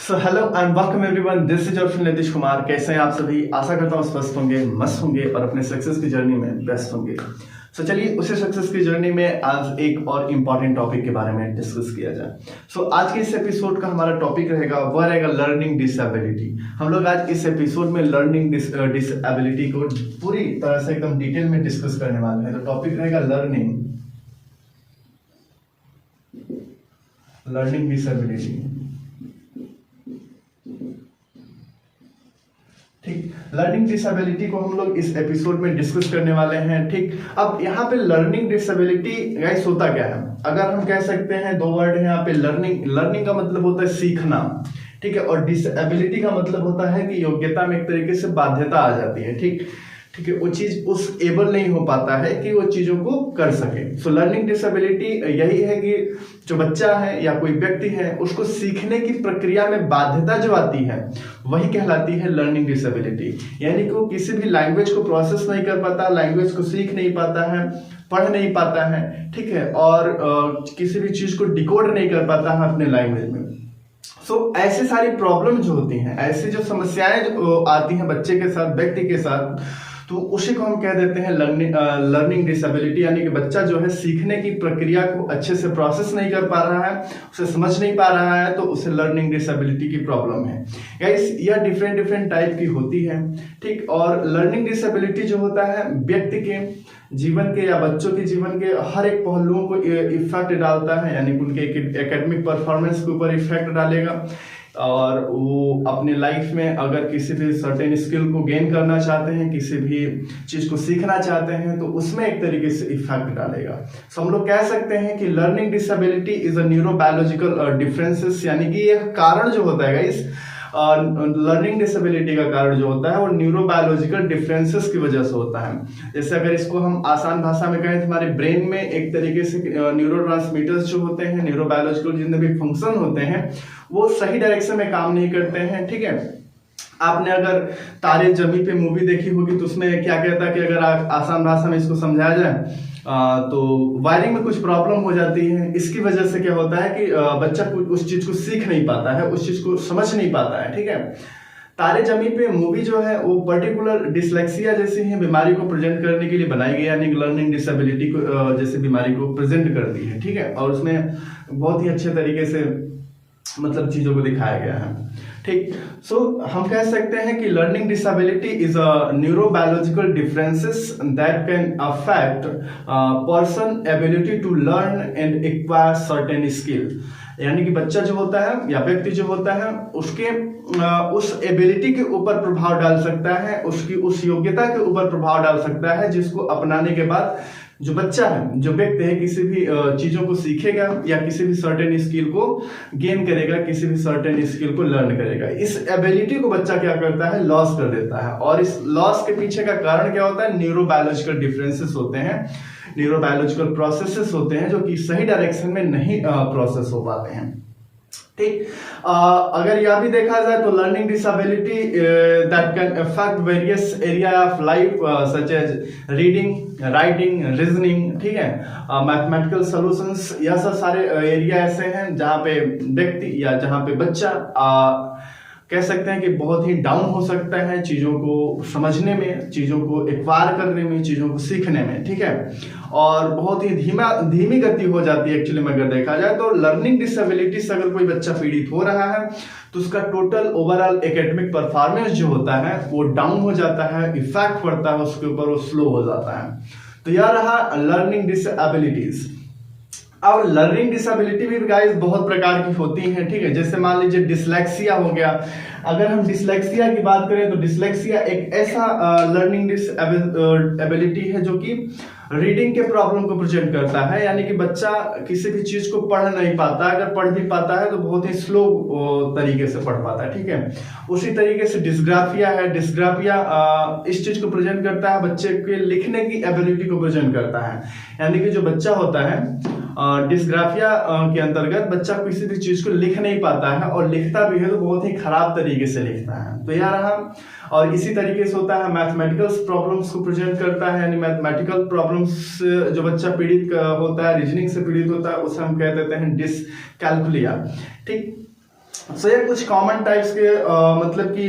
So hello and welcome everyone, this is your friend Nitish Kumar. कैसे हैं आप सभी? आशा करता हूँ स्वस्थ होंगे, मस्त होंगे और अपने सक्सेस की जर्नी में बेस्ट होंगे। सो चलिए उसी सक्सेस की जर्नी में आज एक और इम्पॉर्टेंट टॉपिक के बारे में डिस्कस किया जाए। सो आज के इस एपिसोड का हमारा टॉपिक रहेगा वह रहेगा लर्निंग डिसेबिलिटी। हम लोग आज इस एपिसोड में लर्निंग डिसेबिलिटी को पूरी तरह से एकदम डिटेल में डिस्कस करने वाले हैं। तो टॉपिक रहेगा लर्निंग डिसेबिलिटी। ठीक, लर्निंग डिसेबिलिटी को हम लोग इस एपिसोड में डिस्कस करने वाले हैं। ठीक, अब यहाँ पे लर्निंग डिसेबिलिटी गाइस होता क्या है? अगर हम कह सकते हैं दो वर्ड है यहाँ पे। लर्निंग का मतलब होता है सीखना, ठीक है, और डिसेबिलिटी का मतलब होता है कि योग्यता में एक तरीके से बाध्यता आ जाती है। ठीक है, वो चीज उस एबल नहीं हो पाता है कि वो चीजों को कर सके। सो लर्निंग डिसेबिलिटी यही है कि जो बच्चा है या कोई व्यक्ति है उसको सीखने की प्रक्रिया में बाध्यता जो आती है वही कहलाती है लर्निंग डिसेबिलिटी। यानी कि वो किसी भी लैंग्वेज को प्रोसेस नहीं कर पाता, लैंग्वेज को सीख नहीं पाता है, पढ़ नहीं पाता है, ठीक है, और किसी भी चीज को डिकोड नहीं कर पाता है अपने लैंग्वेज में। सो ऐसी सारी प्रॉब्लम जो होती हैं, ऐसी जो समस्याएं जो आती हैं बच्चे के साथ, व्यक्ति के साथ, तो उसी को हम कह देते हैं लर्निंग डिसेबिलिटी। यानी कि बच्चा जो है सीखने की प्रक्रिया को अच्छे से प्रोसेस नहीं कर पा रहा है, उसे समझ नहीं पा रहा है, तो उसे लर्निंग डिसेबिलिटी की प्रॉब्लम है। गाइस यह डिफरेंट टाइप की होती है। ठीक, और लर्निंग डिसेबिलिटी जो होता है व्यक्ति के जीवन के या बच्चों के जीवन के हर एक पहलुओं को इफेक्ट डालता है। यानी कि उनके एकेडमिक परफॉर्मेंस के ऊपर इफेक्ट डालेगा, और वो अपने लाइफ में अगर किसी भी सर्टेन स्किल को गेन करना चाहते हैं, किसी भी चीज को सीखना चाहते हैं, तो उसमें एक तरीके से इफेक्ट डालेगा। सो हम लोग कह सकते हैं कि learning disability is a neurobiological differences. यानी कि यह कारण जो होता है इस लर्निंग डिसेबिलिटी का कारण जो होता है वो न्यूरोबायोलॉजिकल डिफरेंसेस की वजह से होता है। जैसे अगर इसको हम आसान भाषा में कहें तो हमारे ब्रेन में एक तरीके से न्यूरोट्रांसमीटर्स जो होते हैं, न्यूरोबायोलॉजिकल जितने भी फंक्शन होते हैं, वो सही डायरेक्शन में काम नहीं करते हैं। ठीक है, आपने अगर तारे जमी पे मूवी देखी होगी तो उसमें क्या कहता है कि अगर आसान भाषा में इसको समझाया जाए तो वायरिंग में कुछ प्रॉब्लम हो जाती है। इसकी वजह से क्या होता है कि बच्चा उस चीज को सीख नहीं पाता है, उस चीज को समझ नहीं पाता है। ठीक है, तारे जमी पे मूवी जो है वो पर्टिकुलर डिसलेक्सिया जैसी ही बीमारी को प्रेजेंट करने के लिए बनाई गई, यानी लर्निंग डिसेबिलिटी को जैसे बीमारी को प्रेजेंट करती है। ठीक है, और उसमें बहुत ही अच्छे तरीके से मतलब चीजों को दिखाया गया है। ठीक, सो हम कह सकते हैं कि learning disability is a neurobiological differences that can affect person ability to learn and acquire certain skill. यानी कि बच्चा जो होता है या व्यक्ति जो होता है उसके उस एबिलिटी के ऊपर प्रभाव डाल सकता है, उसकी उस योग्यता के ऊपर प्रभाव डाल सकता है, जिसको अपनाने के बाद जो बच्चा है, जो व्यक्ति है, किसी भी चीजों को सीखेगा या किसी भी सर्टेन स्किल को गेन करेगा, किसी भी सर्टेन स्किल को लर्न करेगा। इस एबिलिटी को बच्चा क्या करता है? लॉस कर देता है। और इस लॉस के पीछे का कारण क्या होता है? न्यूरोबायोलॉजिकल डिफरेंसेस होते हैं, न्यूरोबायोलॉजिकल प्रोसेसेस होते हैं जो कि सही डायरेक्शन में नहीं प्रोसेस हो पाते हैं। ठीक, अगर यह भी देखा जाए तो learning disability that can affect various area of life such as reading, writing, reasoning, ठीक है, मैथमेटिकल सॉल्यूशंस। यह सब सारे एरिया ऐसे हैं जहां पे व्यक्ति या जहां पे बच्चा कह सकते हैं कि बहुत ही डाउन हो सकता है चीजों को समझने में, चीजों को एक्वायर करने में, चीजों को सीखने में। ठीक है, और बहुत ही धीमी गति हो जाती है एक्चुअली में अगर देखा जाए तो। लर्निंग डिसेबिलिटी से अगर कोई बच्चा पीड़ित हो रहा है तो उसका टोटल ओवरऑल एकेडमिक परफॉर्मेंस जो होता है वो डाउन हो जाता है, इफेक्ट पड़ता है उसके ऊपर, वो स्लो हो जाता है। तो यह रहा लर्निंग डिसेबिलिटीज। अब लर्निंग डिसेबिलिटी भी गाइस बहुत प्रकार की होती हैं। ठीक है, जैसे मान लीजिए डिसलेक्सिया हो गया। अगर हम डिसलेक्सिया की बात करें तो डिसलेक्सिया एक ऐसा लर्निंग डिसेबिलिटी है जो कि रीडिंग के प्रॉब्लम को प्रेजेंट करता है। यानी कि बच्चा किसी भी चीज को पढ़ नहीं पाता, अगर पढ़ भी पाता है तो बहुत ही स्लो तरीके से पढ़ पाता है। ठीक है, उसी तरीके से डिस्ग्राफिया है। डिस्ग्राफिया इस चीज को प्रेजेंट करता है, बच्चे के लिखने की एबिलिटी को प्रेजेंट करता है। यानी कि जो बच्चा होता है डिस्ग्राफिया के अंतर्गत बच्चा किसी भी चीज को लिख नहीं पाता है, और लिखता भी है तो बहुत ही खराब तरीके से लिखता है। तो यह रहा। और इसी तरीके से होता है मैथमेटिकल प्रॉब्लम्स को प्रेजेंट करता है। यानी मैथमेटिकल प्रॉब्लम्स जो बच्चा पीड़ित होता है, रीजनिंग से पीड़ित होता है, उसे हम कह देते हैं डिसकैल्कुलिया। ठीक, सो ये कुछ कॉमन टाइप्स के मतलब कि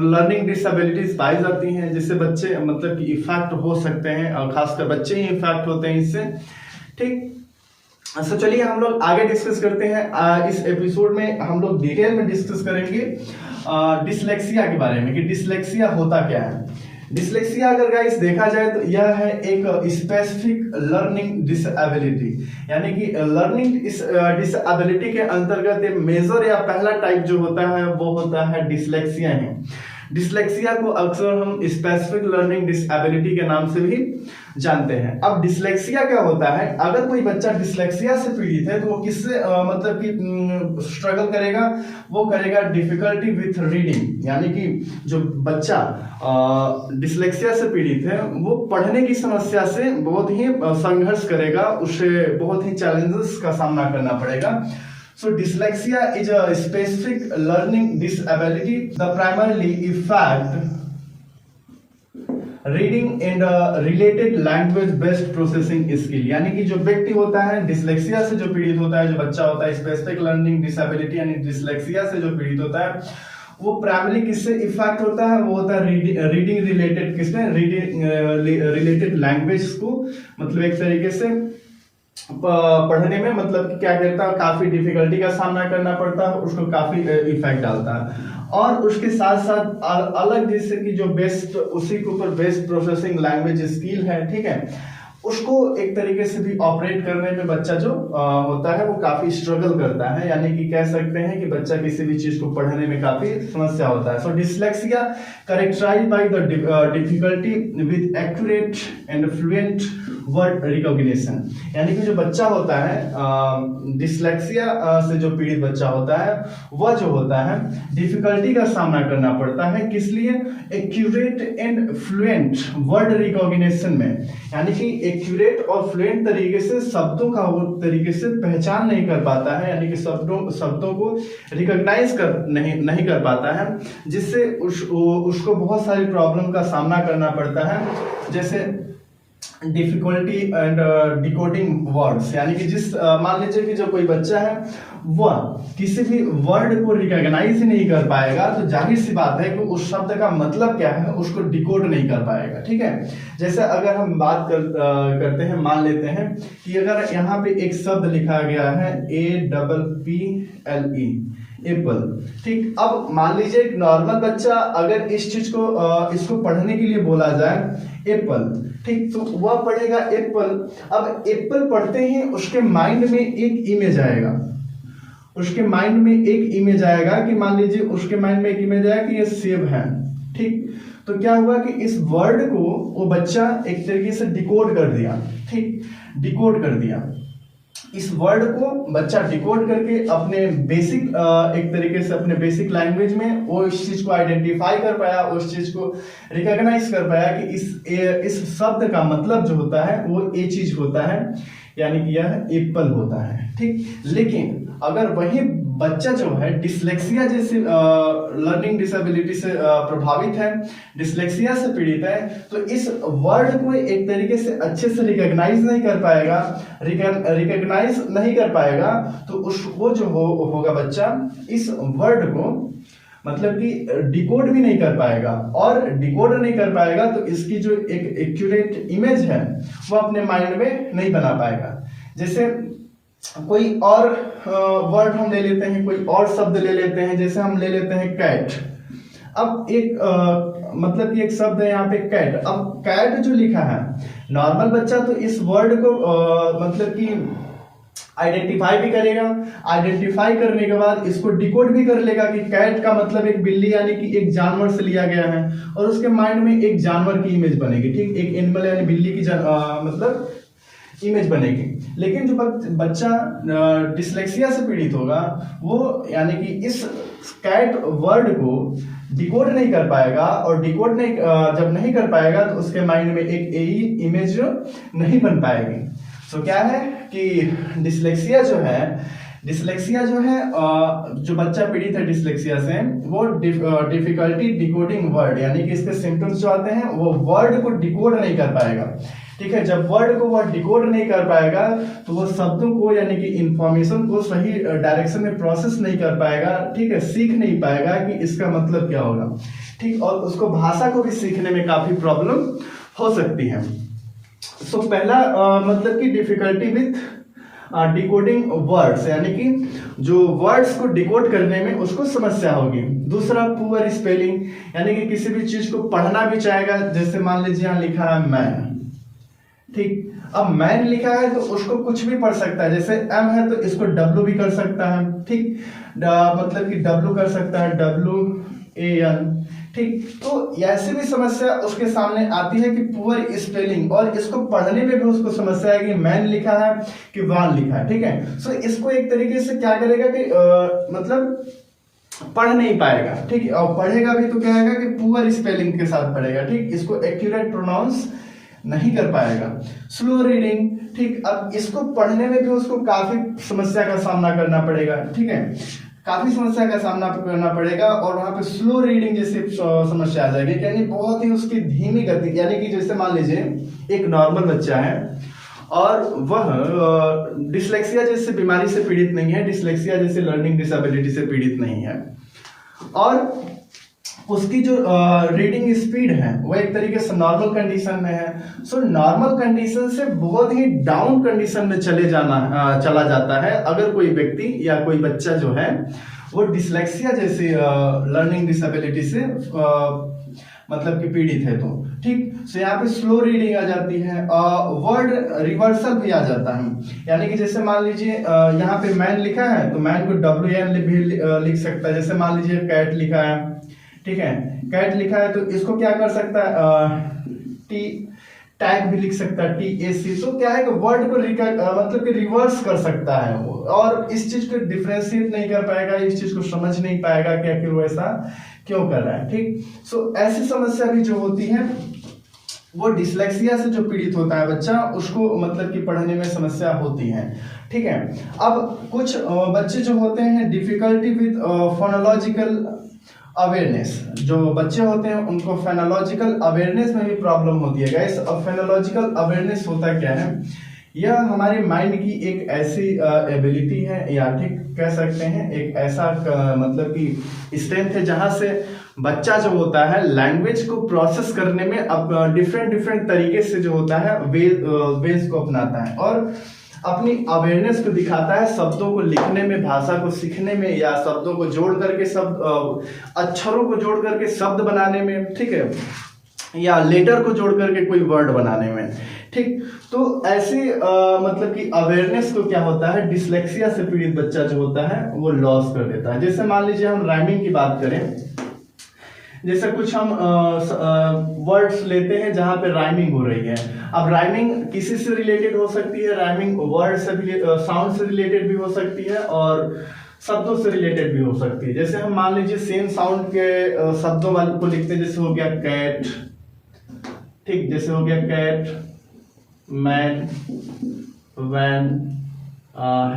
लर्निंग डिसेबिलिटीज पाई जाती हैं जिससे बच्चे मतलब कि इफेक्ट हो सकते हैं, और खासकर बच्चे ही इफेक्ट होते हैं इससे। ठीक, तो चलिए हम लोग आगे डिस्कस करते हैं। इस एपिसोड में हम लोग डिटेल में डिस्कस करेंगे डिसलेक्सिया के बारे में कि डिसलेक्सिया होता क्या है। डिसलेक्सिया अगर गाइस देखा जाए तो यह है एक स्पेसिफिक लर्निंग डिसेबिलिटी, यानी कि लर्निंग डिसेबिलिटी के अंतर्गत एक मेजर या पहला टाइप जो होता है वो होता है डिसलेक्सिया है। डिसलेक्सिया को अक्सर हम स्पेसिफिक लर्निंग डिसेबिलिटी के नाम से भी जानते हैं। अब डिसलेक्सिया क्या होता है, अगर कोई बच्चा डिसलेक्सिया से पीड़ित है तो वो किससे मतलब कि स्ट्रगल करेगा, वो करेगा डिफिकल्टी विथ रीडिंग, यानी कि जो बच्चा डिसलेक्सिया से पीड़ित है वो पढ़ने की समस्या से बहुत ही संघर्ष करेगा, उसे बहुत ही चैलेंजेस का सामना करना पड़ेगा। So dyslexia is a specific learning disability that primarily affect reading and related language based processing skill, यानी कि जो व्यक्ति होता है डिसलेक्सिया से जो पीड़ित होता है, जो बच्चा होता है स्पेसिफिक लर्निंग डिसेबिलिटी यानी डिसलेक्सिया से जो पीड़ित होता है, वो प्राइमरी किससे इफेक्ट होता है, वो होता है रीडिंग रिलेटेड, किसने रीडिंग रिलेटेड लैंग्वेज को मतलब एक तरीके से पढ़ने में मतलब क्या कहता है काफी डिफिकल्टी का सामना करना पड़ता है, उसको काफी इफेक्ट डालता है। और उसके साथ साथ अलग जैसे कि जो बेस्ट उसी के ऊपर बेस्ट प्रोसेसिंग लैंग्वेज स्किल है, ठीक है, उसको एक तरीके से भी ऑपरेट करने में बच्चा जो होता है वो काफी स्ट्रगल करता है, यानी कि कह सकते हैं कि बच्चा किसी भी चीज को पढ़ने में काफी समस्या होता है। So dyslexia characterised by the difficulty with accurate and fluent word recognition, यानी कि जो बच्चा होता है डिसलेक्सिया से जो पीड़ित बच्चा होता है वह जो होता है डिफिकल्टी का सामना करना पड़ता है, किस लिए, accurate and fluent word recognition में, यानी कि एक्यूरेट और फ्लुएंट तरीके से शब्दों का वो तरीके से पहचान नहीं कर पाता है, यानी कि शब्दों को रिकॉग्नाइज नहीं कर पाता है, जिससे उसको बहुत सारी प्रॉब्लम का सामना करना पड़ता है, जैसे डिफिकल्टी एंड डिकोडिंग वर्ड्स, यानी कि जिस मान लीजिए कि जो कोई बच्चा है वह किसी भी वर्ड को रिकॉग्नाइज ही नहीं कर पाएगा, तो जाहिर सी बात है कि उस शब्द का मतलब क्या है उसको डिकोड नहीं कर पाएगा। ठीक है, जैसे अगर हम बात करते हैं, मान लेते हैं कि अगर यहाँ पे एक शब्द लिखा गया है APPLE एप्पल, ठीक, अब मान लीजिए एक नॉर्मल बच्चा अगर इस चीज को इसको पढ़ने के लिए बोला जाए एप्पल, ठीक, तो वह पढ़ेगा एप्पल। अब एप्पल पढ़ते ही उसके माइंड में एक इमेज आएगा, उसके माइंड में एक इमेज आएगा कि मान लीजिए उसके माइंड में एक इमेज आएगा कि ये सेब है, ठीक, तो क्या हुआ कि इस वर्ड को वो बच्चा एक तरीके से डिकोड कर दिया, ठीक, डिकोड कर दिया। इस वर्ड को बच्चा डिकोड करके अपने बेसिक एक तरीके से अपने बेसिक लैंग्वेज में वो इस चीज को आइडेंटिफाई कर पाया, उस चीज को रिकॉग्नाइज कर पाया कि इस शब्द का मतलब जो होता है वो ये चीज होता है, यानी कि यह एप्पल होता है। ठीक, लेकिन अगर वही बच्चा जो है डिसलेक्सिया जैसे लर्निंग डिसेबिलिटी से प्रभावित है, डिसलेक्सिया से पीड़ित है, तो इस वर्ड को एक तरीके से अच्छे से रिकॉग्नाइज नहीं कर पाएगा, रिकॉग्नाइज नहीं कर पाएगा, तो वो जो होगा बच्चा इस वर्ड को मतलब कि डिकोड भी नहीं कर पाएगा, और डिकोड नहीं कर पाएगा तो इसकी जो एक एक्यूरेट इमेज है वो अपने माइंड में नहीं बना पाएगा। जैसे कोई और वर्ड हम ले लेते हैं, कोई और शब्द ले लेते हैं, जैसे हम ले लेते हैं कैट। अब एक मतलब कि एक शब्द है यहाँ पे कैट, अब कैट जो लिखा है नॉर्मल बच्चा तो इस वर्ड को मतलब कि आइडेंटिफाई भी करेगा, आइडेंटिफाई करने के बाद इसको डिकोड भी कर लेगा कि कैट का मतलब एक बिल्ली यानी कि एक जानवर से लिया गया है, और उसके माइंड में एक जानवर की इमेज बनेगी, ठीक, एक एनिमल यानी बिल्ली की मतलब इमेज बनेगी। लेकिन जो बच्चा डिसलेक्सिया से पीड़ित होगा वो यानी कि इस कैट वर्ड को डिकोड नहीं कर पाएगा, और डिकोड नहीं जब नहीं कर पाएगा तो उसके माइंड में एक इमेज नहीं बन पाएगी। तो क्या है कि डिसलेक्सिया जो है जो बच्चा पीड़ित है डिसलेक्सिया से वो डिफिकल्टी डिकोडिंग वर्ड, यानी कि इसके सिम्टम्स जो आते हैं वो वर्ड को डिकोड नहीं कर पाएगा, ठीक है। जब वर्ड को वह डिकोड नहीं कर पाएगा तो वह शब्दों को यानी कि इंफॉर्मेशन को सही डायरेक्शन में प्रोसेस नहीं कर पाएगा, ठीक है, सीख नहीं पाएगा कि इसका मतलब क्या होगा, ठीक, और उसको भाषा को भी सीखने में काफी प्रॉब्लम हो सकती है। सो पहला मतलब कि डिफिकल्टी विथ डिकोडिंग वर्ड्स, यानी कि जो वर्ड्स को डिकोड करने में उसको समस्या होगी। दूसरा पुअर स्पेलिंग, यानी कि किसी भी चीज को पढ़ना भी चाहेगा, जैसे मान लीजिए यहाँ लिखा है मैन, ठीक, अब मैन लिखा है तो उसको कुछ भी पढ़ सकता है, जैसे एम है तो इसको डब्ल्यू भी कर सकता है, ठीक, मतलब कि डब्ल्यू कर सकता है, WAN, ठीक। तो ऐसी भी समस्या उसके सामने आती है कि पुअर स्पेलिंग, और इसको पढ़ने में भी उसको समस्या है कि मैन लिखा है कि वान लिखा है, ठीक है। सो इसको एक तरीके से क्या करेगा कि मतलब पढ़ नहीं पाएगा, ठीक, और पढ़ेगा भी तो क्या आएगा कि पुअर स्पेलिंग के साथ पढ़ेगा, ठीक, इसको एक्यूरेट प्रोनाउंस नहीं कर पाएगा। स्लो रीडिंग, ठीक, अब इसको पढ़ने में भी उसको काफी समस्या का सामना करना पड़ेगा, ठीक है, काफी समस्या का सामना करना पड़ेगा, और वहां पे स्लो रीडिंग जैसी समस्या आ जाएगी, यानी बहुत ही उसकी धीमी गति, यानी कि जैसे मान लीजिए एक नॉर्मल बच्चा है और वह डिसलेक्सिया जैसे बीमारी से पीड़ित नहीं है, डिसलेक्सिया जैसे लर्निंग डिसेबिलिटी से पीड़ित नहीं है, और उसकी जो रीडिंग स्पीड है वो एक तरीके से नॉर्मल कंडीशन में है। सो नॉर्मल कंडीशन से बहुत ही डाउन कंडीशन में चला जाता है अगर कोई व्यक्ति या कोई बच्चा जो है वो डिसलेक्सिया जैसी लर्निंग डिसेबिलिटी से मतलब कि पीड़ित है, तो ठीक। सो यहाँ पे स्लो रीडिंग आ जाती है, वर्ड रिवर्सल भी आ जाता है, यानी कि जैसे मान लीजिए यहाँ पे मैन लिखा है तो मैन को WAN भी लिख सकता है, जैसे मान लीजिए कैट लिखा है, ठीक है, कैट लिखा है तो इसको क्या कर सकता है, टैग भी लिख सकता है, TAC। तो क्या है कि वर्ड को मतलब कि रिवर्स कर सकता है वो, और इस चीज को डिफरेंशिएट नहीं कर पाएगा, इस चीज को समझ नहीं पाएगा कि आखिर वो ऐसा क्यों कर रहा है, ठीक। सो ऐसी समस्या भी जो होती है वो डिसलेक्सिया से जो पीड़ित होता है बच्चा, उसको मतलब कि पढ़ने में समस्या होती है, ठीक है। अब कुछ बच्चे जो होते हैं डिफिकल्टी विद फोनोलॉजिकल अवेयरनेस, जो बच्चे होते हैं उनको फेनोलॉजिकल अवेयरनेस में भी प्रॉब्लम होती है। गाइस, अब फेनोलॉजिकल अवेयरनेस होता क्या है, यह हमारे माइंड की एक ऐसी एबिलिटी है, या ठीक कह सकते हैं एक ऐसा मतलब कि स्ट्रेंथ है जहां से बच्चा जो होता है लैंग्वेज को प्रोसेस करने में अब डिफरेंट तरीके से जो होता है वेज को अपनाता है, और अपनी अवेयरनेस को दिखाता है शब्दों को लिखने में, भाषा को सीखने में, या शब्दों को जोड़ करके अक्षरों को जोड़ करके शब्द बनाने में, ठीक है, या लेटर को जोड़ करके कोई वर्ड बनाने में, ठीक। तो ऐसे मतलब कि अवेयरनेस को क्या होता है, डिसलेक्सिया से पीड़ित बच्चा जो होता है वो लॉस कर देता है। जैसे मान लीजिए हम राइमिंग की बात करें, जैसे कुछ हम वर्ड्स लेते हैं जहां पे राइमिंग हो रही है। अब राइमिंग किसी से रिलेटेड हो सकती है, राइमिंग वर्ड से भी, साउंड से रिलेटेड भी हो सकती है, और शब्दों से रिलेटेड भी हो सकती है। जैसे हम मान लीजिए सेम साउंड के शब्दों वाले को लिखते हैं, जैसे हो गया कैट, ठीक, जैसे हो गया cat, man, van,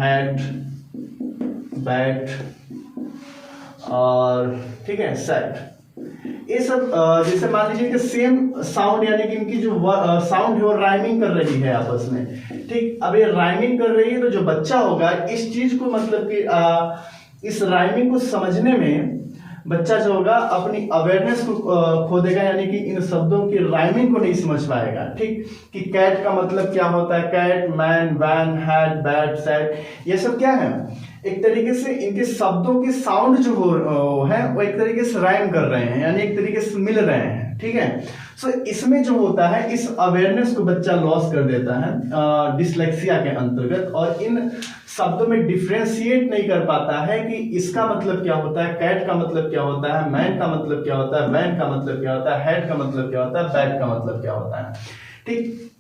had, bat, और ठीक है सेट, ये सब जैसे मान लीजिए कि सेम साउंड, यानी कि इनकी जो साउंड है वो राइमिंग कर रही है आपस में, ठीक। अब ये राइमिंग कर रही है तो जो बच्चा होगा इस चीज को मतलब कि इस राइमिंग को समझने में बच्चा जो होगा अपनी अवेयरनेस को खो देगा, यानी कि इन शब्दों की राइमिंग को नहीं समझ पाएगा, ठीक, कि कैट का मतलब क्या होता है, cat, man, van, had, bat, set, ये सब क्या है, एक तरीके से इनके शब्दों के साउंड जो है वो एक तरीके से राइम कर रहे हैं, यानी एक तरीके से मिल रहे हैं, ठीक है। सो इसमें जो होता है इस अवेयरनेस को बच्चा लॉस कर देता है डिसलेक्सिया के अंतर्गत, और इन शब्दों में डिफरेंशिएट नहीं कर पाता है कि इसका मतलब क्या होता है, कैट का मतलब क्या होता है, मैन का मतलब क्या होता है, वैन का मतलब क्या होता है, हेड का मतलब क्या होता है, बैट का मतलब क्या होता है, ठीक।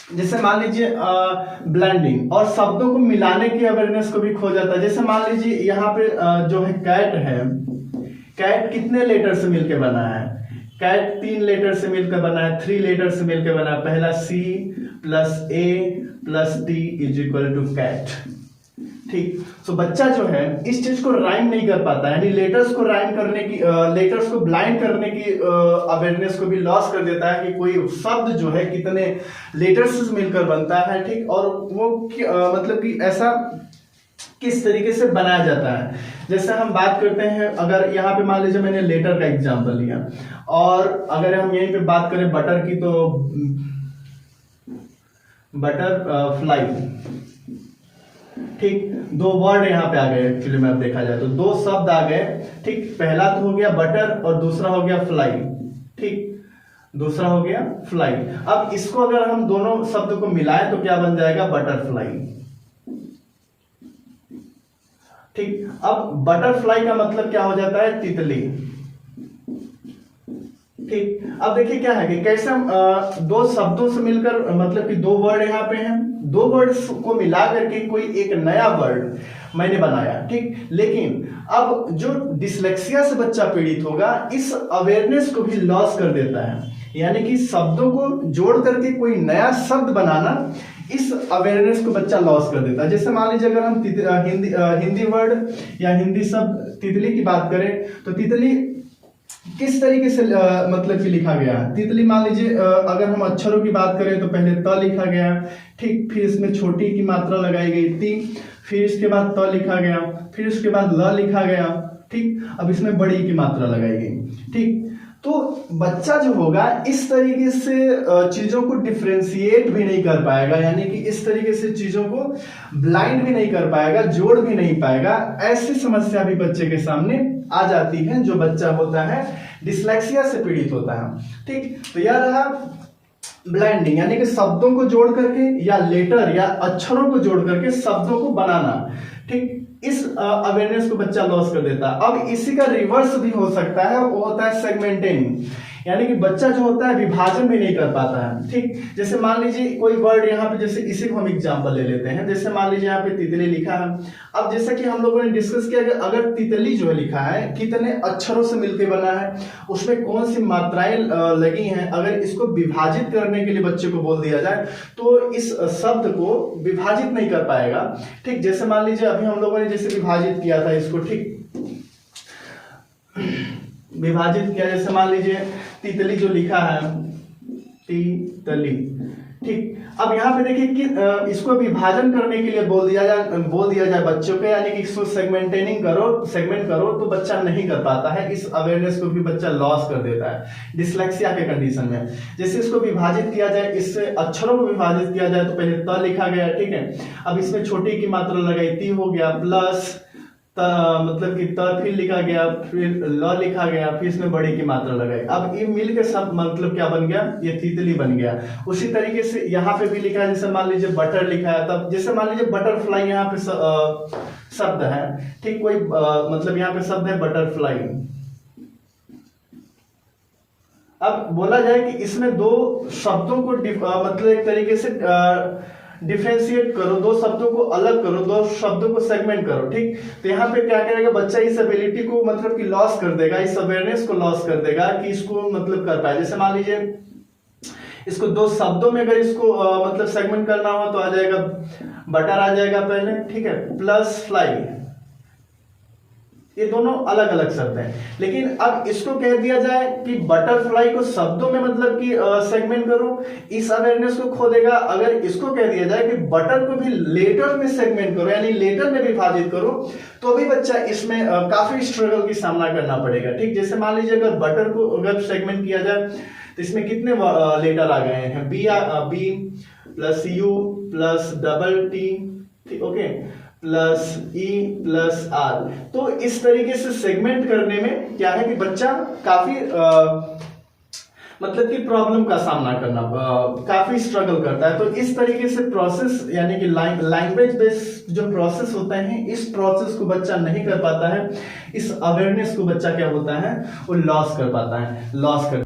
जैसे मान लीजिए ब्लेंडिंग और शब्दों को मिलाने की अवेयरनेस को भी खो जाता है। जैसे मान लीजिए यहाँ पे जो है कैट कितने लेटर से मिलकर बना है, कैट 3 लेटर से मिलकर बना है, 3 लेटर से मिलकर बना है। पहला C + A + T = कैट, ठीक। तो बच्चा जो है इस चीज को राइम नहीं कर पाता, यानी लेटर्स को राइम करने की, लेटर्स को ब्लाइंड करने की अवेयरनेस को भी लॉस कर देता है कि कोई शब्द जो है कितने लेटर्स से मिलकर बनता है, ठीक, और वो मतलब कि ऐसा किस तरीके से बनाया जाता है। जैसे हम बात करते हैं, अगर यहाँ पे मान लीजिए मैंने लेटर का एग्जांपल लिया, और अगर हम यहीं पे बात करें बटर की, तो बटर फ्लाई, ठीक, दो वर्ड यहाँ पे आ गए एक्चुअली में, अब देखा जाए तो दो शब्द आ गए, ठीक, पहला तो हो गया बटर और दूसरा हो गया फ्लाई, ठीक, दूसरा हो गया फ्लाई। अब इसको अगर हम दोनों शब्द को मिलाएं तो क्या बन जाएगा, बटरफ्लाई, ठीक। अब बटरफ्लाई का मतलब क्या हो जाता है, तितली, ठीक। अब देखिए क्या है कि कैसे हम दो शब्दों से मिलकर, मतलब कि दो वर्ड यहाँ पे हैं, दो वर्ड्स को मिला करके कोई एक नया वर्ड मैंने बनाया, ठीक। लेकिन अब जो डिसलेक्सिया से बच्चा पीड़ित होगा, इस अवेयरनेस को भी लॉस कर देता है, यानी कि शब्दों को जोड़ करके कोई नया शब्द बनाना, इस अवेयरनेस को बच्चा लॉस कर देता है। जैसे मान लीजिए अगर हम हिंदी वर्ड या हिंदी शब्द तितली की बात करें, तो तितली किस तरीके से मतलब कि लिखा गया है। तितली मान लीजिए अगर हम अक्षरों की बात करें तो पहले त लिखा गया, ठीक, फिर इसमें छोटी की मात्रा लगाई गई ती, फिर इसके बाद त लिखा गया, फिर उसके बाद ल लिखा गया, ठीक, अब इसमें बड़ी की मात्रा लगाई गई, ठीक। तो बच्चा जो होगा इस तरीके से चीजों को डिफ्रेंशिएट भी नहीं कर पाएगा, यानी कि इस तरीके से चीजों को ब्लाइंड भी नहीं कर पाएगा, जोड़ भी नहीं पाएगा। ऐसी समस्या भी बच्चे के सामने आ जाती है जो बच्चा होता है डिसलेक्सिया से पीड़ित होता है, ठीक। तो यह रहा ब्लाइंडिंग, यानी कि शब्दों को जोड़ करके या लेटर या अक्षरों को जोड़ करके शब्दों को बनाना, ठीक। इस अवेयरनेस को बच्चा लॉस कर देता है। अब इसी का रिवर्स भी हो सकता है, वो होता है सेगमेंटिंग, यानी कि बच्चा जो होता है विभाजन भी नहीं कर पाता है, ठीक। जैसे मान लीजिए कोई वर्ड यहाँ पे, जैसे इसी को हम एग्जांपल ले लेते हैं, जैसे मान लीजिए यहाँ पे तितली लिखा है। अब जैसा कि हम लोगों ने डिस्कस किया कि अगर तितली जो है लिखा है कितने अक्षरों से मिलकर बना है, उसमें कौन सी मात्राएं लगी हैं, अगर इसको विभाजित करने के लिए बच्चे को बोल दिया जाए तो इस शब्द को विभाजित नहीं कर पाएगा, ठीक। जैसे मान लीजिए अभी हम लोगों ने जैसे विभाजित किया था इसको, ठीक, विभाजित किया, जैसे मान लीजिए तितली जो लिखा है, तितली, ठीक। अब यहाँ पे देखिए कि इसको विभाजन करने के लिए बोल दिया जाए बच्चों को, यानी कि इसको सेगमेंट करो, तो बच्चा नहीं कर पाता है। इस अवेयरनेस को भी बच्चा लॉस कर देता है डिसलेक्सिया के कंडीशन में। जैसे इसको विभाजित किया जाए, इससे अक्षरों को विभाजित किया जाए तो पहले त लिखा गया, ठीक है, अब इसमें छोटी की मात्रा लगाई, ती हो गया, प्लस मतलब कि त फिर लिखा गया, फिर ल लिखा गया, फिर इसमें बड़ी की मात्रा लगाई। अब ये मिल के सब मतलब क्या बन गया, ये तितली बन गया। उसी तरीके से यहाँ पे भी लिखा है, जैसे मान लीजिए बटर लिखा है, तब जैसे मान लीजिए बटरफ्लाई यहाँ पे शब्द है, ठीक, कोई मतलब यहाँ पे शब्द है बटरफ्लाई। अब बोला जाए कि इसमें दो शब्दों को मतलब एक तरीके से डिफरेंशिएट करो, दो शब्दों को अलग करो, दो शब्दों को सेगमेंट करो, ठीक। तो यहाँ पे क्या करेगा बच्चा, इस एबिलिटी को मतलब कि लॉस कर देगा, इस अवेयरनेस को लॉस कर देगा कि इसको मतलब कर पाए। जैसे मान लीजिए इसको दो शब्दों में अगर इसको मतलब सेगमेंट करना हो तो आ जाएगा बटर आ जाएगा पहले, ठीक है, प्लस फ्लाई, ये दोनों अलग अलग शब्द हैं। लेकिन अब इसको कह दिया जाए कि बटरफ्लाई को शब्दों में मतलब कि सेगमेंट करो, इस अवेयरनेस को खो देगा। अगर इसको कह दिया जाए कि बटर को भी लेटर में सेगमेंट करो, यानी लेटर में विभाजित करो, तो भी बच्चा इसमें काफी स्ट्रगल की सामना करना पड़ेगा, ठीक। जैसे मान लीजिए अगर बटर को अगर सेगमेंट किया जाए तो इसमें कितने लेटर आ गए हैं, B plus U plus double T, ठीक, okay, plus E plus R. तो इस तरीके से सेगमेंट करने में क्या है कि बच्चा काफी मतलब कि प्रॉब्लम का सामना करना, काफी स्ट्रगल करता है। तो इस तरीके से प्रोसेस, यानी कि लैंग्वेज बेस्ड जो प्रोसेस होते हैं, इस प्रोसेस को बच्चा नहीं कर पाता है, इस अवेयरनेस को बच्चा क्या होता है वो लॉस कर पाता है, लॉस कर